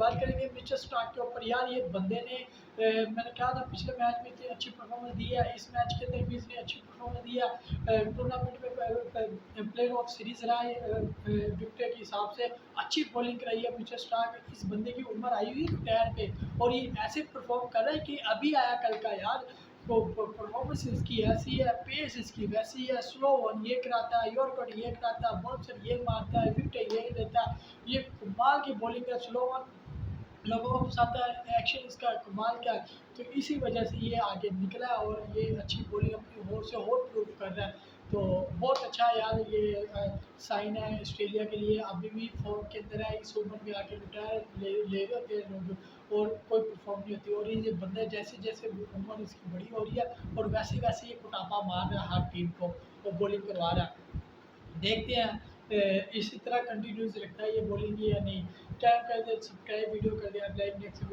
बात करेंगे Mitchell Starc के ऊपर। यार ये बंदे ने मैंने कहा था पिछले मैच में इतनी अच्छी परफॉर्मेंस दी है, इस मैच के अंदर भी इसने अच्छी परफॉर्मेंस दिया। टूर्नामेंट में प्लेयर ऑफ सीरीज रहा है, विकेट के हिसाब से अच्छी बॉलिंग कराई है मिचेल स्टार्क। इस बंदे की उम्र आई हुई है रिटायर पे, और ये ऐसे परफॉर्म कर रहा है कि अभी आया कल का यार। तो परफॉर्मेंस इसकी ऐसी है, पेस इसकी वैसी है, स्लो वन ये कराता है, यॉर्कर ये कराता है, बाउंसर ये मारता है, विकेट ये देता है। ये कमाल की बॉलिंग है, स्लो वन लोगों को पसंद है, एक्शन इसका कमाल का है। तो इसी वजह से ये आगे निकला है और ये अच्छी बॉलिंग अपनी होड़ से होड़ प्रूव कर रहा है। तो बहुत अच्छा यार ये साइन है ऑस्ट्रेलिया के लिए। अभी भी फॉर्म के अंदर है, इस उम्र में आके रिटायर ले रहे होते हैं लोग और कोई परफॉर्म नहीं होती। और ये बंदे जैसे जैसे उम्र इसकी बड़ी हो रही है और वैसे वैसे ये कुटापा मार रहा है हर टीम को और बॉलिंग करवा रहा है। देखते हैं इसी तरह कंटिन्यूस रखता है ये बॉलिंग या नहीं। टाइम कर दे, सब्सक्राइब वीडियो कर दे, लाइक नेक्स्ट